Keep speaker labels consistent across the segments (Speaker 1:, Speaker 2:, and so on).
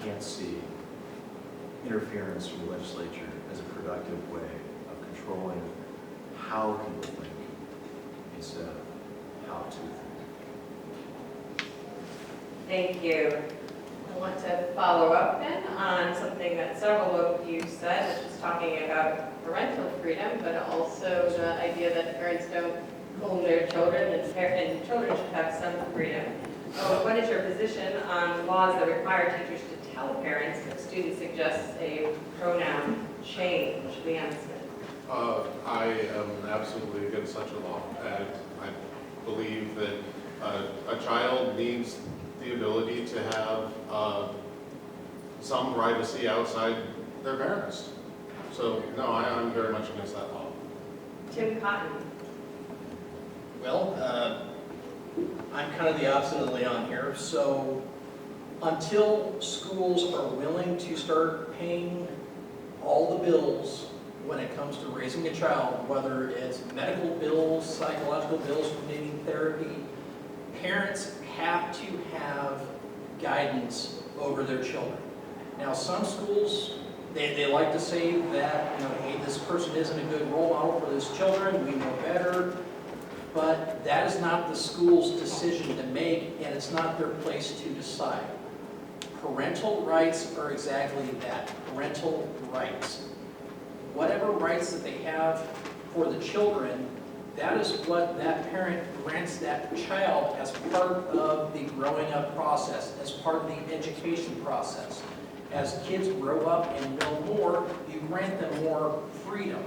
Speaker 1: can't see interference from the legislature as a productive way of controlling how people think instead of how to think.
Speaker 2: Thank you. I want to follow up then on something that several of you said, which is talking about parental freedom, but also the idea that parents don't own their children and children should have some freedom. What is your position on laws that require teachers to tell parents if a student suggests a pronoun change? Leanne Smith.
Speaker 3: I am absolutely against such a law. And I believe that a child needs the ability to have some privacy outside their parents. So, no, I'm very much against that law.
Speaker 2: Tim Cotton.
Speaker 4: Well, I'm kind of the opposite of Leon here. So until schools are willing to start paying all the bills when it comes to raising a child, whether it's medical bills, psychological bills for needing therapy, parents have to have guidance over their children. Now, some schools, they like to say that, hey, this person isn't a good role model for these children, we know better. But that is not the school's decision to make, and it's not their place to decide. Parental rights are exactly that, parental rights. Whatever rights that they have for the children, that is what that parent grants that child as part of the growing up process, as part of the education process. As kids grow up and know more, you grant them more freedom.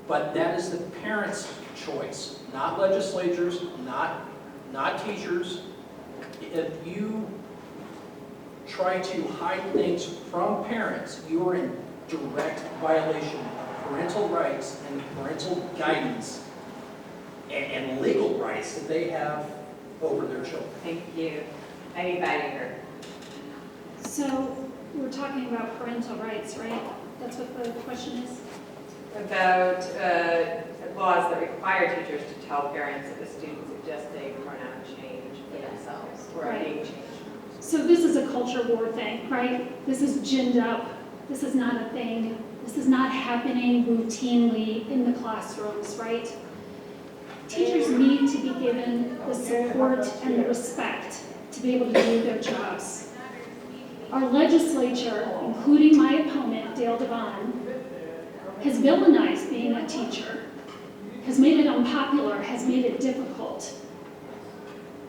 Speaker 4: But that is the parent's choice, not legislatures, not teachers. If you try to hide things from parents, you are in direct violation of parental rights and parental guidance and legal rights that they have over their children.
Speaker 2: Thank you. Heidi Beidinger.
Speaker 5: So we're talking about parental rights, right? That's what the question is?
Speaker 2: About laws that require teachers to tell parents if a student suggests a pronoun change for themselves or a name change.
Speaker 5: So this is a culture war thing, right? This is ginned up. This is not a thing. This is not happening routinely in the classrooms, right? Teachers need to be given the support and the respect to be able to do their jobs. Our legislature, including my opponent, Dale Devon, has villainized being a teacher, has made it unpopular, has made it difficult.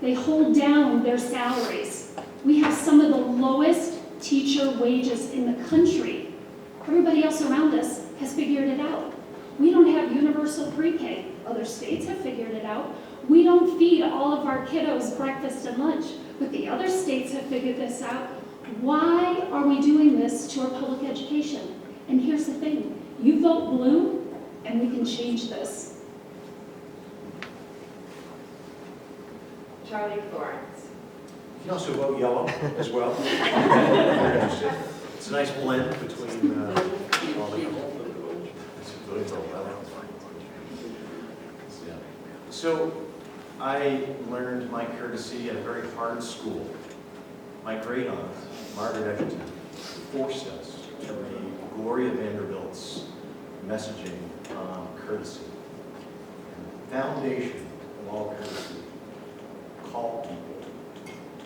Speaker 5: They hold down their salaries. We have some of the lowest teacher wages in the country. Everybody else around us has figured it out. We don't have universal pre-K. Other states have figured it out. We don't feed all of our kiddos breakfast and lunch, but the other states have figured this out. Why are we doing this to our public education? And here's the thing. You vote blue, and we can change this.
Speaker 2: Charlie Florance.
Speaker 1: You can also vote yellow as well. It's a nice blend between all the yeah. So I learned my courtesy at a very hard school. My great aunt, Margaret Edgerton, forced us to read Gloria Vanderbilt's messaging on courtesy. And the foundation of all courtesy, call people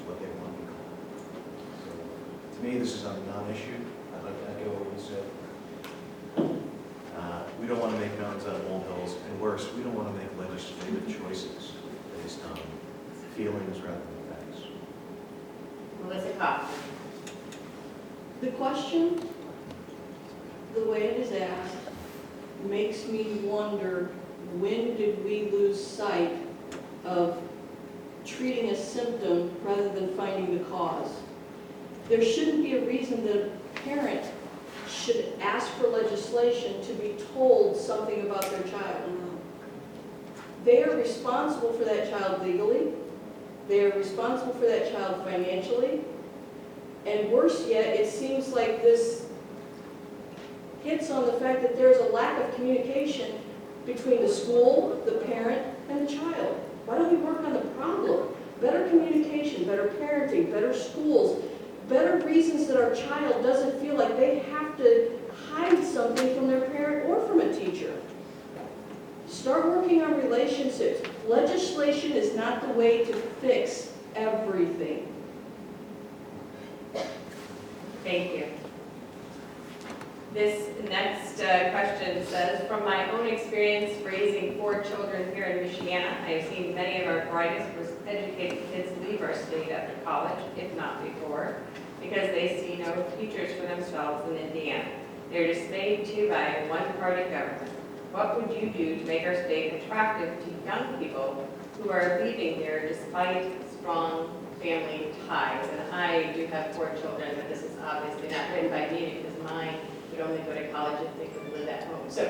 Speaker 1: what they want to be called. So, to me, this is a non-issue. I'd like to echo what you said. We don't want to make mountains out of molehills, and worse, we don't want to make legislative choices based on feelings rather than facts.
Speaker 2: Melissa Kauffman.
Speaker 6: The question, the way it is asked, makes me wonder, when did we lose sight of treating a symptom rather than finding the cause? There shouldn't be a reason that a parent should ask for legislation to be told something about their child. They are responsible for that child legally. They are responsible for that child financially. And worse yet, it seems like this hits on the fact that there's a lack of communication between the school, the parent, and the child. Why don't we work on the problem? Better communication, better parenting, better schools, better reasons that our child doesn't feel like they have to hide something from their parent or from a teacher. Start working on relationships. Legislation is not the way to fix everything.
Speaker 2: Thank you. This next question says, from my own experience raising 4 children here in Michiana, I have seen many of our brightest, most educated kids leave our state after college, if not before, because they see no futures for themselves in Indiana. They're dismayed too by one-party government. What would you do to make our state attractive to young people who are leaving here despite strong family ties? And I do have 4 children, but this is obviously not written by me because mine would only go to college if they could live at home. So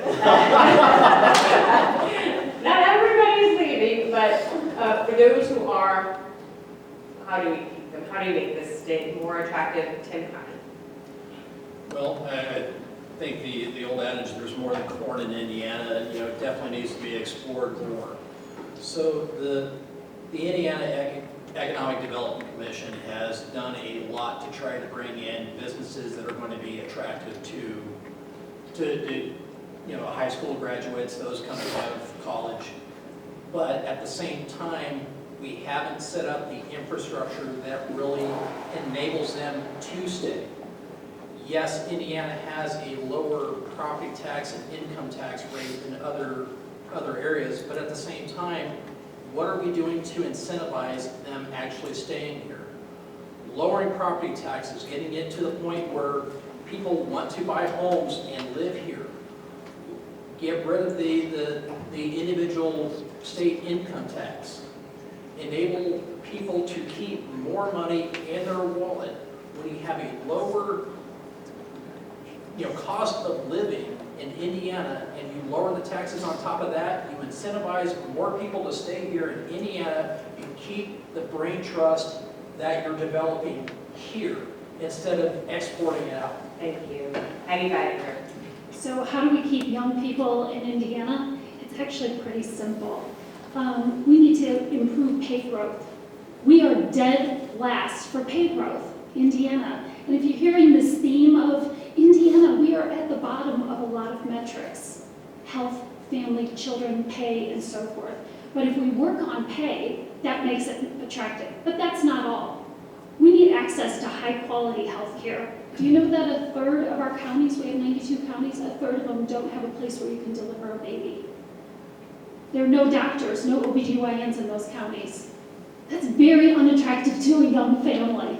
Speaker 2: not everybody's leaving, but for those who are, how do we keep them? How do we make this state more attractive? Tim Wesco.
Speaker 4: Well, I think the old adage, there's more than corn in Indiana, definitely needs to be explored more. So the Indiana Economic Development Commission has done a lot to try to bring in businesses that are going to be attractive to high school graduates, those coming out of college. But at the same time, we haven't set up the infrastructure that really enables them to stay. Yes, Indiana has a lower property tax and income tax rate than other areas, but at the same time, what are we doing to incentivize them actually staying here? Lowering property taxes, getting it to the point where people want to buy homes and live here. Get rid of the individual state income tax. Enable people to keep more money in their wallet. When you have a lower cost of living in Indiana, and you lower the taxes on top of that, you incentivize more people to stay here in Indiana, you keep the brain trust that you're developing here instead of exporting it out.
Speaker 2: Thank you. Heidi Beidinger.
Speaker 5: So how do we keep young people in Indiana? It's actually pretty simple. We need to improve pay growth. We are dead last for pay growth, Indiana. And if you're hearing this theme of Indiana, we are at the bottom of a lot of metrics: health, family, children, pay, and so forth. But if we work on pay, that makes it attractive. But that's not all. We need access to high-quality health care. Do you know that a third of our counties, we have 92 counties, a third of them don't have a place where you can deliver a baby? There are no doctors, no OBGYNs in those counties. That's very unattractive to a young family,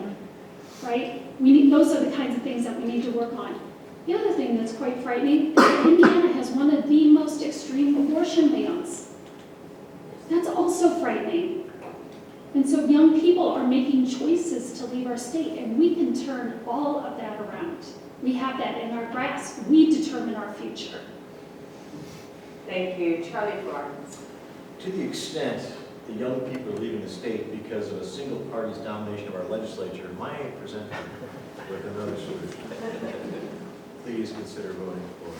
Speaker 5: right? Those are the kinds of things that we need to work on. The other thing that's quite frightening is that Indiana has one of the most extreme abortion bans. That's also frightening. And so young people are making choices to leave our state, and we can turn all of that around. We have that in our grasp. We determine our future.
Speaker 2: Thank you. Charlie Florance.
Speaker 1: To the extent the young people are leaving the state because of a single party's domination of our legislature, might present you with another solution. Please consider voting for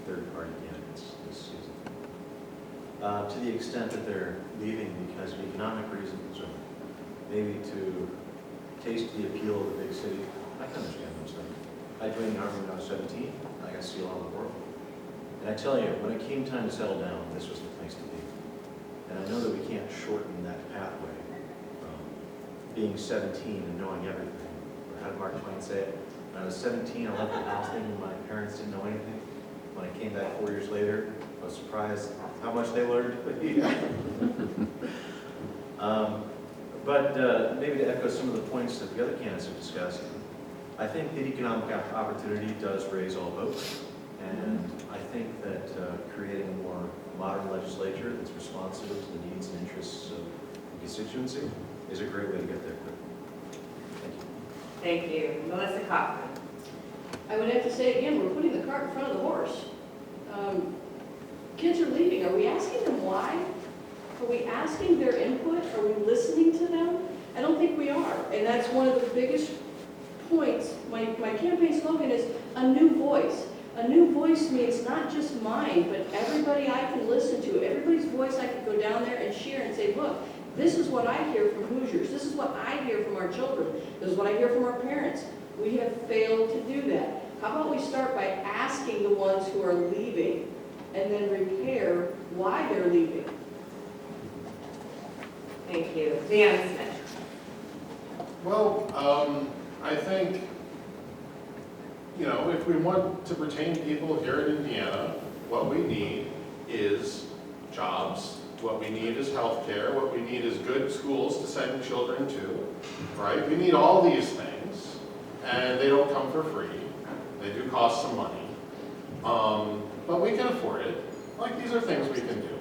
Speaker 1: third-party candidates this season. To the extent that they're leaving because of economic reasons, or maybe to taste the appeal of the big city, I can understand those things. I joined the Army when I was 17. I got to see a lot of the world. And I tell you, when it came time to settle down, this was the place to be. And I know that we can't shorten that pathway from being 17 and knowing everything. Or how did Mark Twain say it? When I was 17, I left the house thinking my parents didn't know anything. When I came back 4 years later, I was surprised how much they learned. But maybe to echo some of the points that the other candidates have discussed, I think that economic opportunity does raise all boats. And I think that creating a more modern legislature that's responsive to the needs and interests of the constituency is a great way to get there quickly. Thank you.
Speaker 2: Thank you. Melissa Kauffman.
Speaker 6: I would have to say again, we're putting the cart in front of the horse. Kids are leaving. Are we asking them why? Are we asking their input? Are we listening to them? I don't think we are. And that's one of the biggest points. My campaign slogan is a new voice. A new voice means not just mine, but everybody I can listen to. Everybody's voice I can go down there and share and say, look, this is what I hear from Hoosiers. This is what I hear from our children. This is what I hear from our parents. We have failed to do that. How about we start by asking the ones who are leaving and then repair why they're leaving?
Speaker 2: Thank you. Dan Smith.
Speaker 3: Well, I think, you know, if we want to retain people here in Indiana, what we need is jobs. What we need is healthcare. What we need is good schools to send children to, right? We need all these things, and they don't come for free. They do cost some money, but we can afford it. Like, these are things we can do.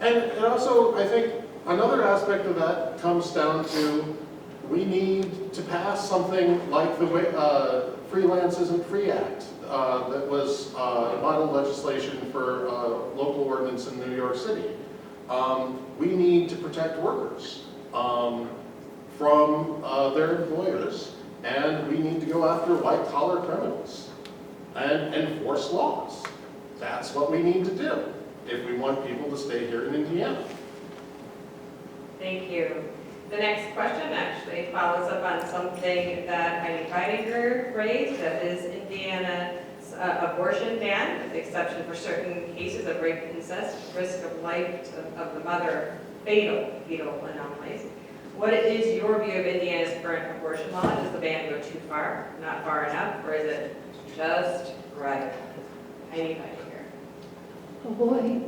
Speaker 3: And also, I think another aspect of that comes down to we need to pass something like the Freelance Isn't Free Act that was model legislation for local ordinance in New York City. We need to protect workers from their employers, and we need to go after white-collar criminals and enforce laws. That's what we need to do if we want people to stay here in Indiana.
Speaker 2: Thank you. The next question actually follows up on something that Heidi Beidinger raised, that is Indiana's abortion ban, with the exception for certain cases of rape, incest, risk of life of the mother, fetal anomalies. What is your view of Indiana's current abortion law? Does the ban go too far, not far enough, or is it just right? Heidi Beidinger.
Speaker 5: Oh boy.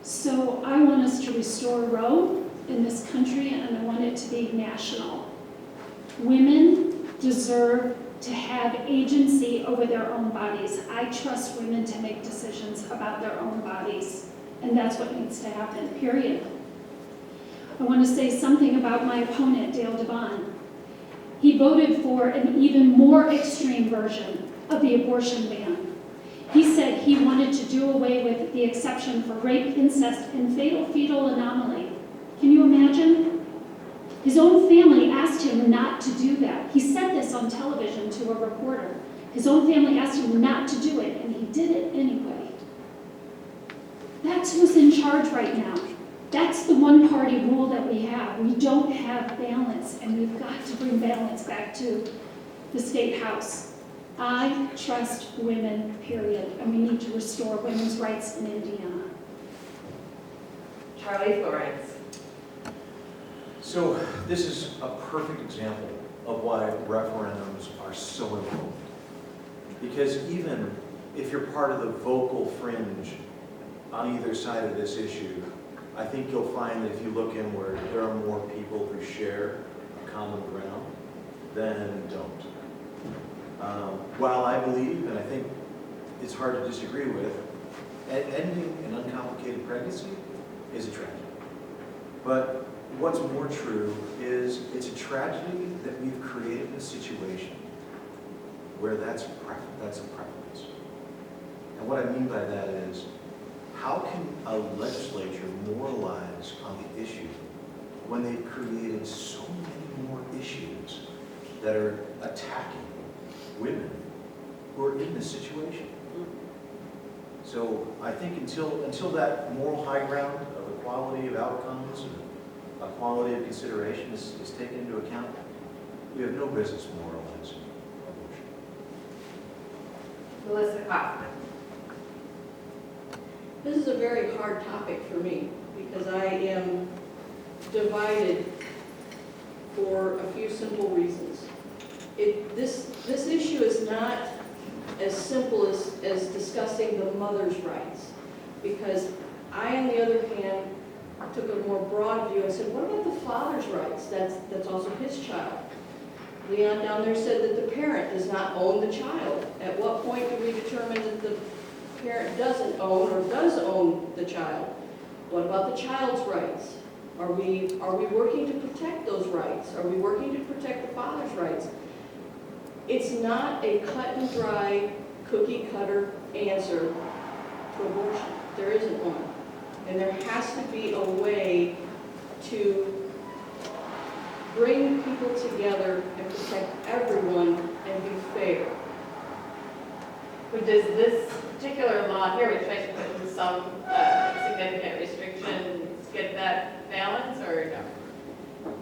Speaker 5: So I want us to restore Roe in this country, and I want it to be national. Women deserve to have agency over their own bodies. I trust women to make decisions about their own bodies, and that's what needs to happen, period. I want to say something about my opponent, Dale Devon. He voted for an even more extreme version of the abortion ban. He said he wanted to do away with the exception for rape, incest, and fatal fetal anomaly. Can you imagine? His own family asked him not to do that. He said this on television to a reporter. His own family asked him not to do it, and he did it anyway. That's who's in charge right now. That's the one-party rule that we have. We don't have balance, and we've got to bring balance back to the State House. I trust women, period, and we need to restore women's rights in Indiana.
Speaker 2: Charlie Florance.
Speaker 1: So this is a perfect example of why referendums are so important. Because even if you're part of the vocal fringe on either side of this issue, I think you'll find that if you look inward, there are more people who share a common ground than don't. While I believe, and I think it's hard to disagree with, ending an uncomplicated pregnancy is a tragedy. But what's more true is it's a tragedy that we've created a situation where that's a preference. And what I mean by that is, how can a legislature moralize on the issue when they've created so many more issues that are attacking women who are in this situation? So I think until that moral high ground of equality of outcomes and equality of consideration is taken into account, we have no business moralizing abortion.
Speaker 2: Melissa Kauffman.
Speaker 6: This is a very hard topic for me because I am divided for a few simple reasons. This issue is not as simple as discussing the mother's rights, because I, on the other hand, took a more broad view and said, what about the father's rights? That's also his child. Leon down there said that the parent does not own the child. At what point do we determine that the parent doesn't own or does own the child? What about the child's rights? Are we working to protect those rights? Are we working to protect the father's rights? It's not a cut and dry, cookie cutter answer to abortion. There isn't one. And there has to be a way to bring people together and protect everyone and be fair.
Speaker 2: But does this particular law here, which tries to put in some significant restrictions, get that balance, or no?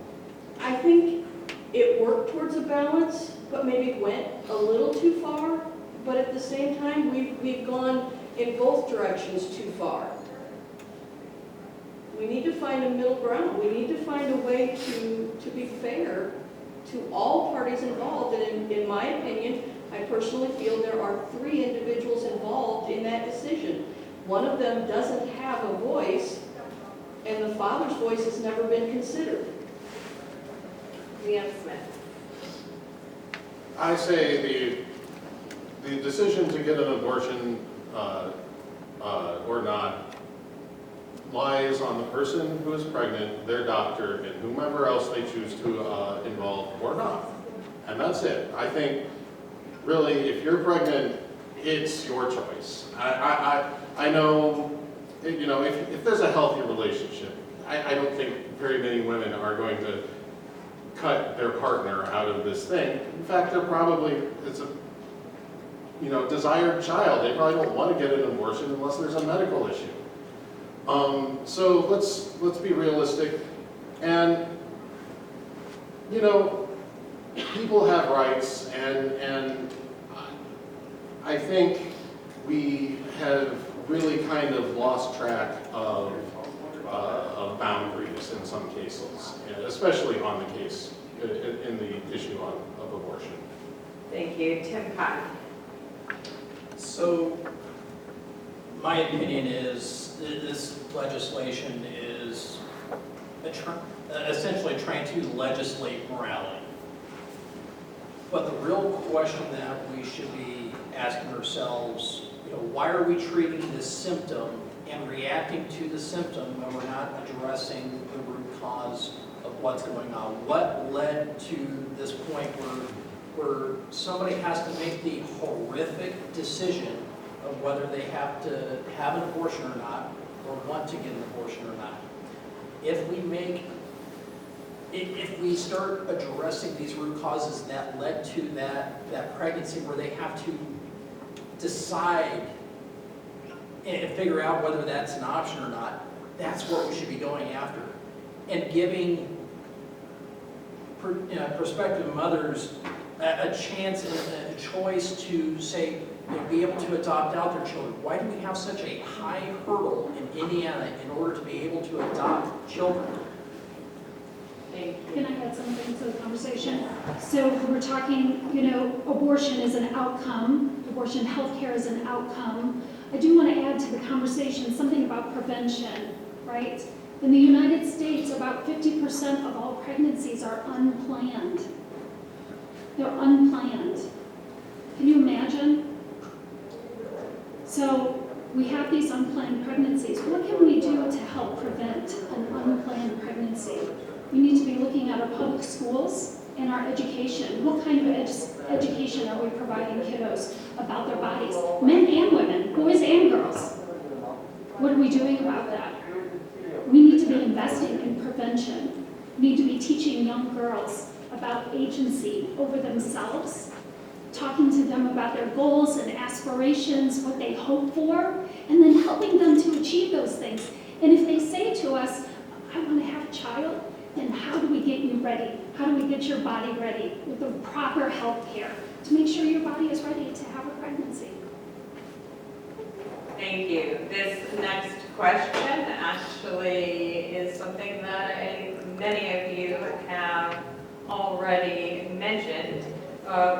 Speaker 6: think it worked towards a balance, but maybe went a little too far. But at the same time, we've gone in both directions too far. We need to find a middle ground. We need to find a way to be fair to all parties involved. And in my opinion, I personally feel there are 3 individuals involved in that decision. One of them doesn't have a voice, and the father's voice has never been considered.
Speaker 2: Leanne Smith.
Speaker 3: I say the decision to get an abortion or not lies on the person who is pregnant, their doctor, and whomever else they choose to involve or not. And that's it. I think, really, if you're pregnant, it's your choice. I know, you know, if there's a healthy relationship, I don't think very many women are going to cut their partner out of this thing. In fact, they're probably, it's a, you know, desired child. They probably don't want to get an abortion unless there's a medical issue. So let's be realistic. And, you know, people have rights, and I think we have really kind of lost track of boundaries in some cases, especially on the case, in the issue of abortion.
Speaker 2: Thank you. Tim Cotton.
Speaker 4: So, my opinion is this legislation is essentially trying to legislate morality. But the real question that we should be asking ourselves, you know, why are we treating this symptom and reacting to the symptom when we're not addressing the root cause of what's going on? What led to this point where somebody has to make the horrific decision of whether they have to have an abortion or not, or want to get an abortion or not? If we start addressing these root causes that led to that pregnancy, where they have to decide and figure out whether that's an option or not, that's what we should be going after. And giving prospective mothers a chance and a choice to say, you know, be able to adopt out their children. Why do we have such a high hurdle in Indiana in order to be able to adopt children?
Speaker 2: Thank you.
Speaker 5: Can I add something to the conversation? So we're talking, you know, abortion is an outcome. Abortion healthcare is an outcome. I do want to add to the conversation something about prevention, right? In the United States, about 50% of all pregnancies are unplanned. They're unplanned. Can you imagine? So we have these unplanned pregnancies. What can we do to help prevent an unplanned pregnancy? We need to be looking at our public schools and our education. What kind of education are we providing kiddos about their bodies? Men and women, boys and girls. What are we doing about that? We need to be investing in prevention. We need to be teaching young girls about agency over themselves, talking to them about their goals and aspirations, what they hope for, and then helping them to achieve those things. And if they say to us, I want to have a child, then how do we get you ready? How do we get your body ready with the proper health care to make sure your body is ready to have a pregnancy?
Speaker 2: Thank you. This next question actually is something that many of you have already mentioned,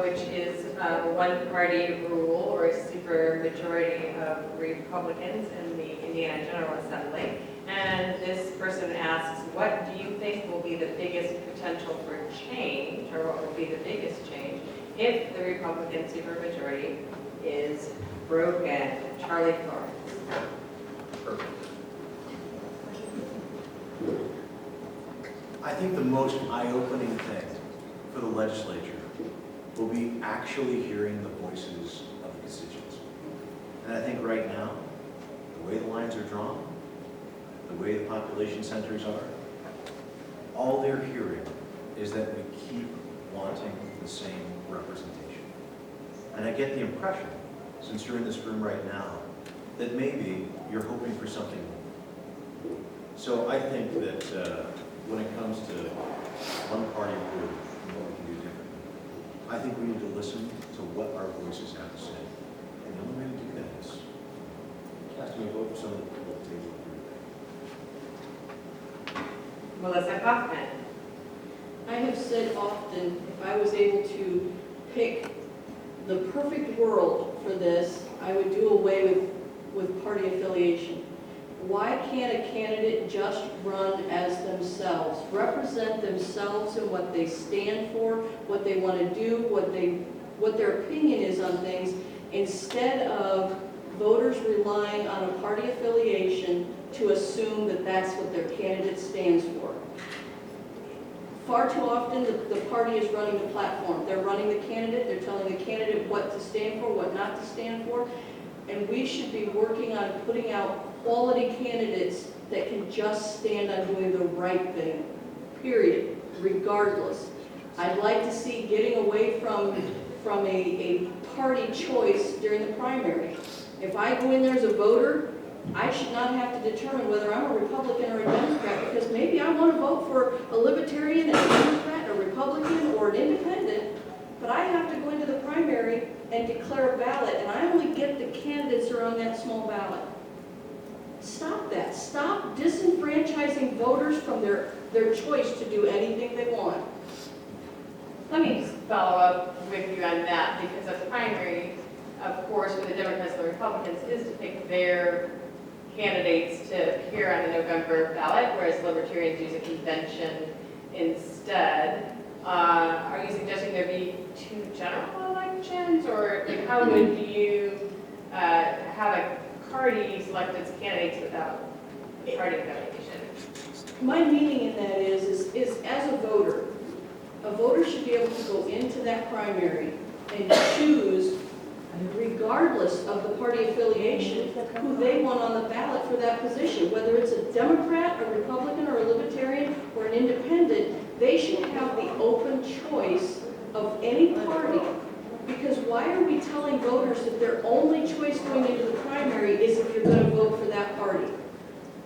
Speaker 2: which is the one-party rule or a supermajority of Republicans in the Indiana General Assembly. And this person asks, what do you think will be the biggest potential for change, or what will be the biggest change, if the Republican supermajority is broken? Charlie Florance.
Speaker 1: Perfect. I think the most eye-opening thing for the legislature will be actually hearing the voices of the constituents. And I think right now, the way the lines are drawn, the way the population centers are, all they're hearing is that we keep wanting the same representation. And I get the impression, since you're in this room right now, that maybe you're hoping for something more. So I think that when it comes to one party rule and what we can do differently. I think we need to listen to what our voices have to say. And the only way to do that is casting a vote for some of the people at the table.
Speaker 2: Melissa Kauffman.
Speaker 6: I have said often, if I was able to pick the perfect world for this, I would do away with party affiliation. Why can't a candidate just run as themselves, represent themselves and what they stand for, what they want to do, what their opinion is on things, instead of voters relying on a party affiliation to assume that that's what their candidate stands for. Far too often, the party is running the platform. They're running the candidate, they're telling the candidate what to stand for, what not to stand for, and we should be working on putting out quality candidates that can just stand on doing the right thing, period, regardless. I'd like to see getting away from a party choice during the primary. If I go in there as a voter, I should not have to determine whether I'm a Republican or a Democrat, because maybe I want to vote for a Libertarian, a Democrat, a Republican, or an Independent, but I have to go into the primary and declare a ballot, and I only get the candidates that are on that small ballot. Stop that. Stop disenfranchising voters from their choice to do anything they want.
Speaker 2: Let me just follow up with you on that, because the primary, of course, for the Democrats and the Republicans is to pick their candidates to appear on the November ballot, whereas Libertarians use a convention instead. Are you suggesting there be two general elections, or like, how would you have a party select its candidates without party affiliation?
Speaker 6: My meaning in that is as a voter should be able to go into that primary and choose, regardless of the party affiliation, who they want on the ballot for that position. Whether it's a Democrat, a Republican, or a Libertarian, or an Independent, they should have the open choice of any party. Because why are we telling voters that their only choice going into the primary is if you're going to vote for that party?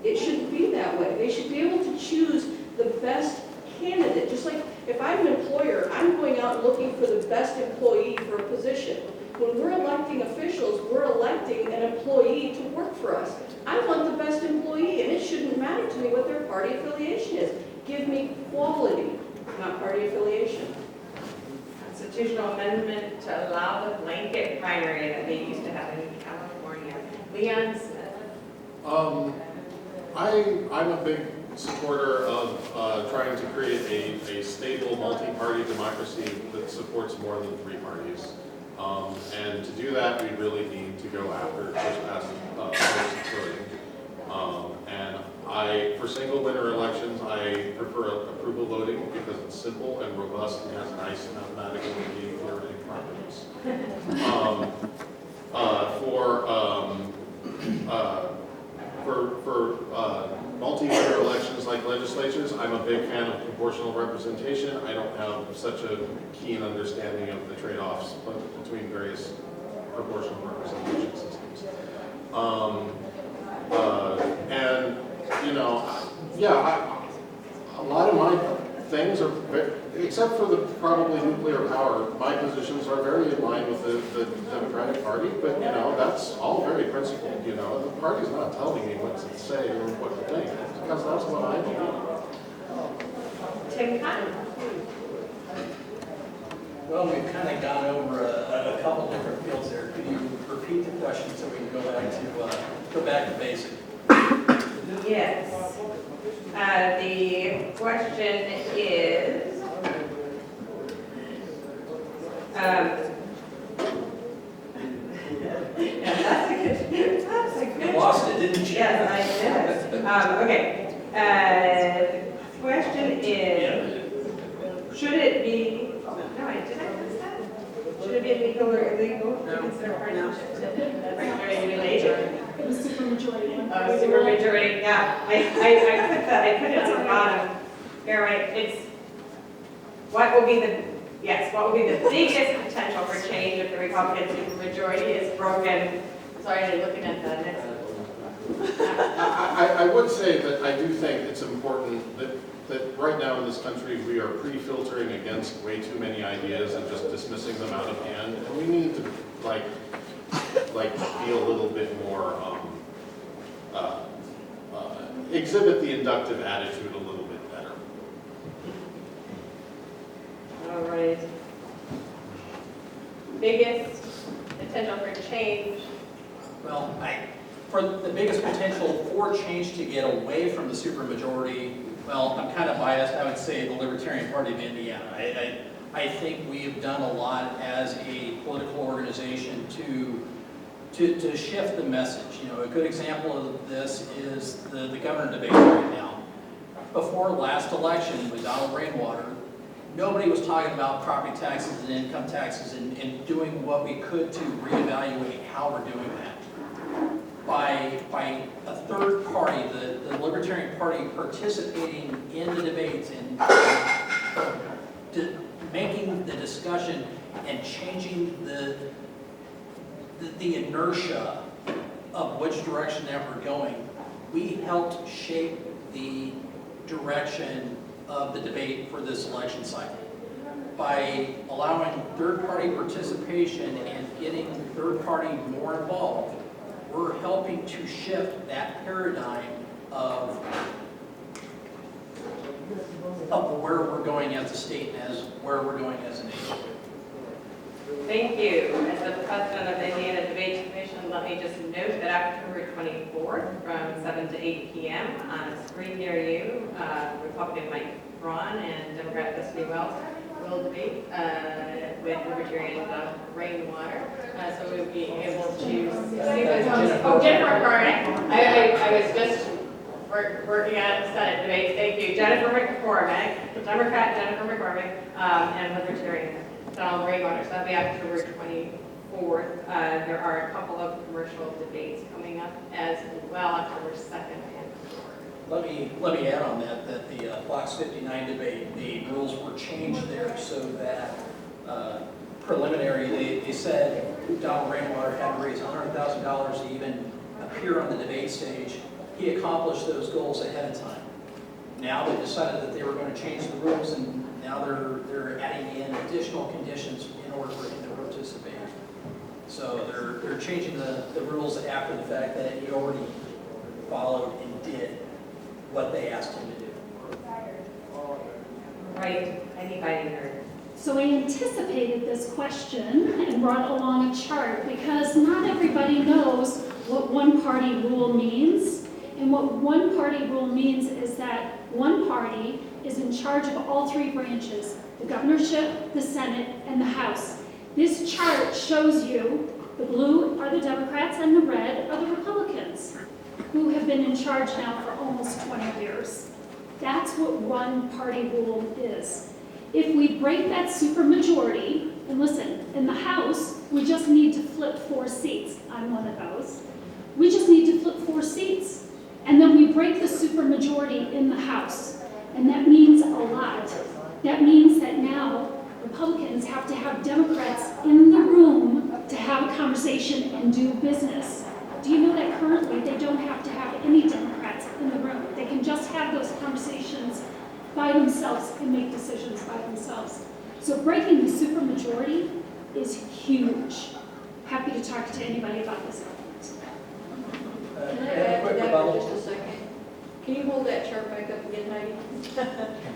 Speaker 6: It shouldn't be that way. They should be able to choose the best candidate. Just like if I'm an employer, I'm going out and looking for the best employee for a position. When we're electing officials, we're electing an employee to work for us. I want the best employee, and it shouldn't matter to me what their party affiliation is. Give me quality, not party affiliation.
Speaker 2: Constitutional amendment to allow the blanket primary that they used to have in California. Leon Smith.
Speaker 3: I'm a big supporter of trying to create a stable multi-party democracy that supports more than three parties. And to do that, we really need to go after first past voting. And for single winner elections, I prefer approval voting because it's simple and robust and has nice mathematical and game theoretic properties. For multi-winner elections like legislatures, I'm a big fan of proportional representation. I don't have such a keen understanding of the trade-offs between various proportional representation systems. And, you know, a lot of my things are, except for the probably nuclear power, my positions are very in line with the Democratic Party, but, you know, that's all very principled, you know. The party's not telling me what to say or what to think, because that's what I believe.
Speaker 2: Tim Cotton.
Speaker 4: Well, we've kind of gone over a couple different fields there. Could you repeat the question so we can go back to basic?
Speaker 2: Yes. The question is, that's a good.
Speaker 4: You lost it, didn't you?
Speaker 2: Yes, I did. Okay. The question is, should it be, no, did I miss that? Should it be illegal or illegal to consider partnerships? That's related.
Speaker 5: It was supermajority.
Speaker 2: Supermajority, yeah. I put it at the bottom. Here, right, it's, what will be the biggest potential for change if the Republican supermajority is broken? Sorry, I'm looking at the next
Speaker 3: I would say that I do think it's important that right now in this country, we are pre-filtering against way too many ideas and just dismissing them out of hand. And we need to like be a little bit more, exhibit the inductive attitude a little bit better.
Speaker 2: All right. Biggest potential for change.
Speaker 4: Well, for the biggest potential for change to get away from the supermajority, well, I'm kind of biased, I would say the Libertarian Party of Indiana. I think we have done a lot as a political organization to shift the message. You know, a good example of this is the governor debate right now. Before last election with Donald Rainwater, nobody was talking about property taxes and income taxes and doing what we could to reevaluate how we're doing that. By a third party, the Libertarian Party participating in the debates and making the discussion and changing the inertia of which direction that we're going, we helped shape the direction of the debate for this election cycle. By allowing third-party participation and getting third-party more involved, we're helping to shift that paradigm of where we're going as a state and as where we're going as a nation.
Speaker 2: Thank you. As the president of the Indiana Debate Commission, let me just note that October 24th from 7 to 8 p.m. on a screen near you, Republican Mike Bohacek and Democrat Destiny Wells will debate with Libertarian Rainwater. So we'll be able to see those. Oh, Jennifer McCormick. I was just working on Senate debates. Thank you. Jennifer McCormick, Democrat Jennifer McCormick, and Libertarian Donald Rainwater. So that'll be October 24th. There are a couple of commercial debates coming up as well, October 2nd and 4th.
Speaker 4: Let me add on that the Fox 59 debate, the rules were changed there so that preliminary, they said Donald Rainwater had to raise $100,000 to even appear on the debate stage. He accomplished those goals ahead of time. Now they decided that they were going to change the rules, and now they're adding in additional conditions in order for him to participate. So they're changing the rules after the fact that he already followed and did what they asked him to do.
Speaker 2: Right, Heidi Beidinger.
Speaker 5: So I anticipated this question and brought along a chart because not everybody knows what one-party rule means. And what one-party rule means is that one party is in charge of all three branches, the governorship, the Senate, and the House. This chart shows you the blue are the Democrats and the red are the Republicans, who have been in charge now for almost 20 years. That's what one-party rule is. If we break that supermajority, and listen, in the House, we just need to flip 4 seats. I'm one of those. We just need to flip 4 seats. And then we break the supermajority in the House. And that means a lot. That means that now Republicans have to have Democrats in the room to have a conversation and do business. Do you know that currently they don't have to have any Democrats in the room? They can just have those conversations by themselves and make decisions by themselves. So breaking the supermajority is huge. Happy to talk to anybody about this.
Speaker 6: Can I add to that for just a second? Can you hold that chart back up again, Heidi?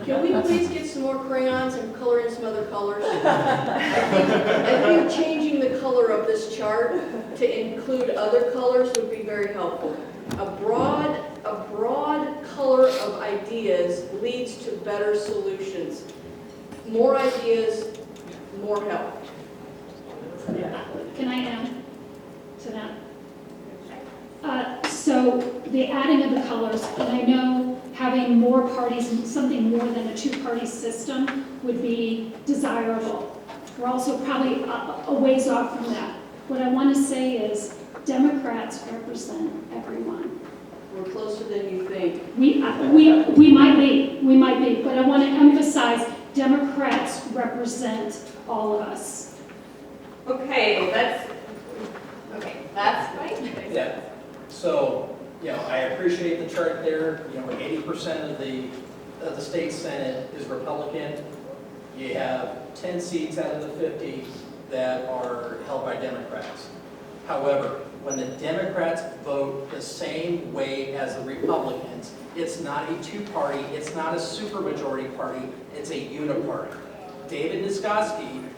Speaker 6: Can we please get some more crayons and color in some other colors? I think changing the color of this chart to include other colors would be very helpful. A broad color of ideas leads to better solutions. More ideas, more help.
Speaker 5: Can I add to that? So the adding of the colors, and I know having more parties and something more than a 2-party system would be desirable. We're also probably a ways off from that. What I want to say is Democrats represent everyone.
Speaker 6: We're closer than you think.
Speaker 5: We might be, but I want to emphasize Democrats represent all of us.
Speaker 2: Okay, that's fine.
Speaker 4: Yeah. So You know, I appreciate the chart there, you know, 80% of the state senate is Republican. You have 10 seats out of the 50 that are held by Democrats. However, when the Democrats vote the same way as the Republicans, it's not a two-party, it's not a supermajority party, it's a uniparty. David Niezgodski,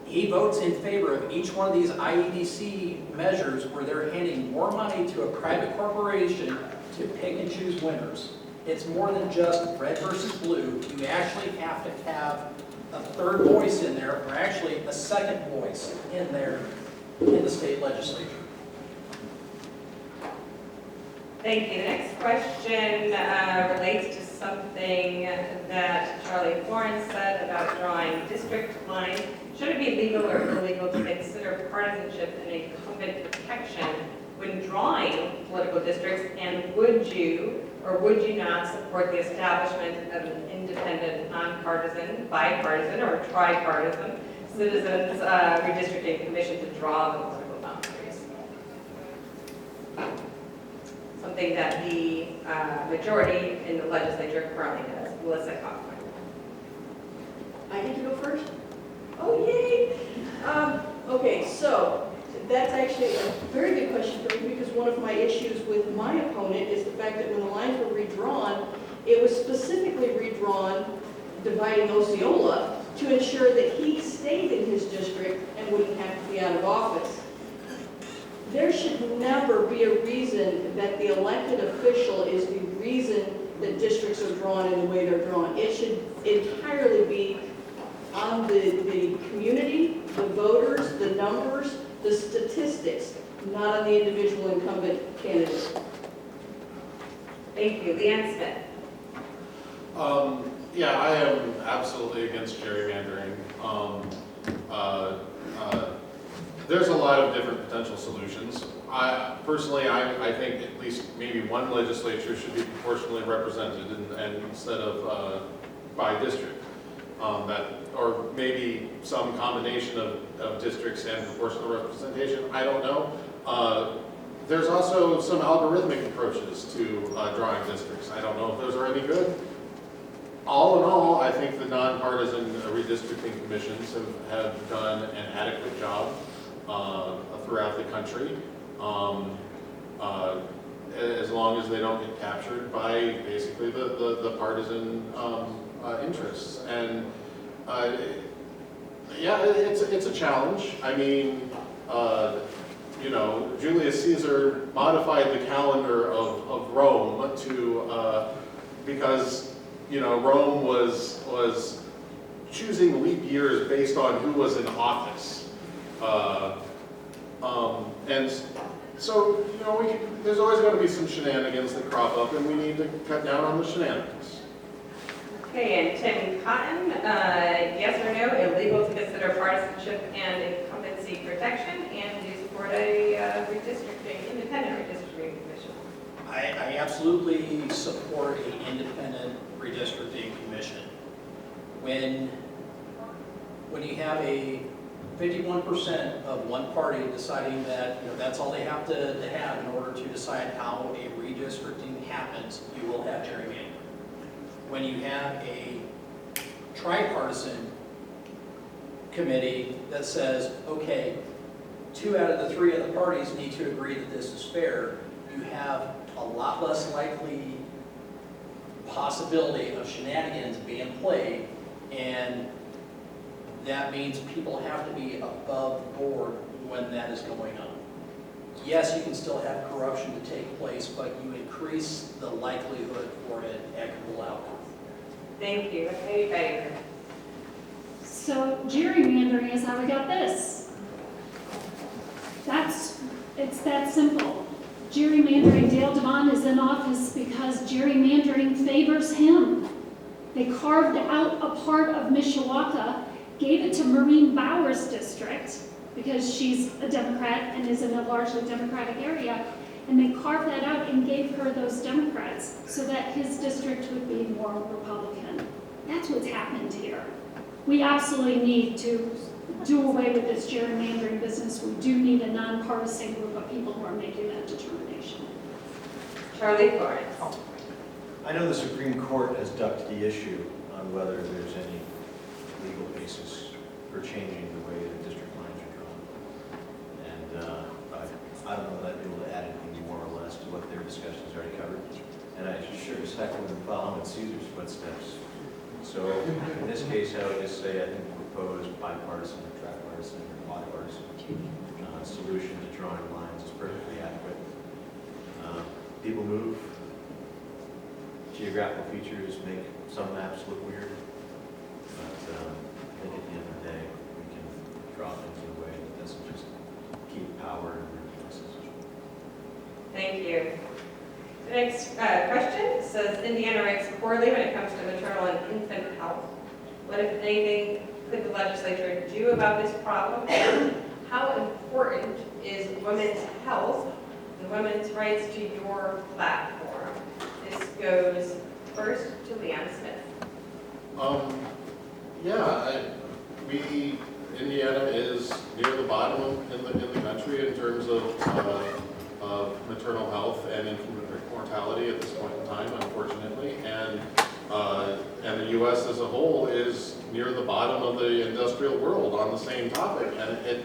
Speaker 4: he votes in favor of each one of these IEDC measures where they're handing more money to a private corporation to pick and choose winners. It's more than just red versus blue. You actually have to have a third voice in there, or actually a second voice in there in the state legislature.
Speaker 2: Thank you. The next question relates to something that Charlie Florance said about drawing district lines. Should it be legal or illegal to consider partisanship and incumbent protection when drawing political districts? And would you or would you not support the establishment of an independent, nonpartisan, bipartisan, or tripartisan citizens redistricting commission to draw the political boundaries? Something that the majority in the legislature currently does. Melissa Kauffman.
Speaker 6: I get to go first?
Speaker 2: Oh, yay!
Speaker 6: Okay, so that's actually a very good question for me, because one of my issues with my opponent is the fact that when the lines were redrawn, it was specifically redrawn dividing Osceola to ensure that he stayed in his district and wouldn't have to be out of office. There should never be a reason that the elected official is the reason that districts are drawn in the way they're drawn. It should entirely be on the community, the voters, the numbers, the statistics, not on the individual incumbent candidate.
Speaker 2: Thank you. Leanne Smith.
Speaker 3: Yeah, I am absolutely against gerrymandering. There's a lot of different potential solutions. Personally, I think at least maybe one legislature should be proportionally represented and instead of by district. Or maybe some combination of districts and proportional representation, I don't know. There's also some algorithmic approaches to drawing districts. I don't know if those are any good. All in all, I think the nonpartisan redistricting commissions have done an adequate job throughout the country, as long as they don't get captured by basically the partisan interests. And yeah, it's a challenge. I mean, you know, Julius Caesar modified the calendar of Rome to because you know Rome was choosing leap years based on who was in office. And so, you know, there's always going to be some shenanigans that crop up, and we need to cut down on the shenanigans.
Speaker 2: Okay, and Tim Cotton, yes or no, illegal to consider partisanship and incumbency protection, and do you support a independent redistricting commission?
Speaker 4: I absolutely support an independent redistricting commission. When you have a 51% of one party deciding that that's all they have to have in order to decide how a redistricting happens, you will have gerrymandering. When you have a tripartisan committee that says, okay, 2 out of the 3 of the parties need to agree that this is fair, you have a lot less likely possibility of shenanigans being played, and that means people have to be above board when that is going on. Yes, you can still have corruption to take place, but you increase the likelihood for an equitable outcome.
Speaker 2: Thank you. Heidi Beidinger.
Speaker 5: So gerrymandering is how we got this. It's that simple. Gerrymandering, Dale Devon is in office because gerrymandering favors him. They carved out a part of Mishawaka, gave it to Maureen Bauer's district because she's a Democrat and is in a largely Democratic area, and they carved that out and gave her those Democrats so that his district would be more Republican. That's what's happened here. We absolutely need to do away with this gerrymandering business. We do need a nonpartisan group of people who are making that determination.
Speaker 2: Charlie Florance.
Speaker 1: I know the Supreme Court has ducked the issue on whether there's any legal basis for changing the way the district lines are drawn. And I don't know that I'd be able to add anything more or less to what their discussion's already covered. And I sure as heck wouldn't follow in Caesar's footsteps. So in this case, I would just say I think the proposed bipartisan or tripartisan or quadpartisan solution to drawing lines is perfectly adequate. People move. Geographical features make some maps look weird. But I think at the end of the day, we can draw things in a way that doesn't just keep power in weird places.
Speaker 2: Thank you. The next question says, Indiana ranks poorly when it comes to maternal and infant health. What, if anything, could the legislature do about this problem? And how important is women's health and women's rights to your platform? This goes first to Leanne Smith.
Speaker 3: Indiana is near the bottom in the country in terms of maternal health and infant mortality at this point in time, unfortunately, and the U.S. as a whole is near the bottom of the industrial world on the same topic, and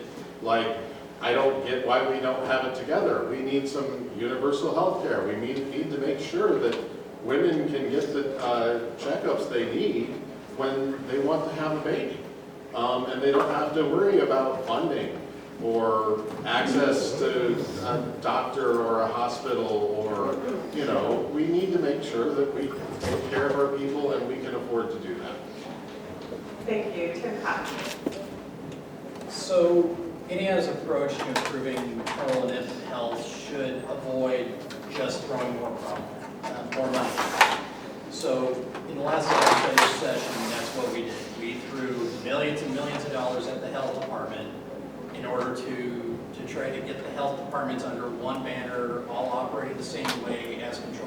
Speaker 3: I don't get why we don't have it together. We need some universal health care. We need to make sure that women can get the checkups they need when they want to have a baby. And they don't have to worry about funding or access to a doctor or a hospital or, we need to make sure that we take care of our people and we can afford to do that.
Speaker 2: Thank you. Tim Wesco.
Speaker 4: So Indiana's approach to improving maternal and infant health should avoid just throwing more money. So in the last legislative session, that's what we did. We threw millions and millions of dollars at the health department in order to try to get the health departments under one banner, all operating the same way as control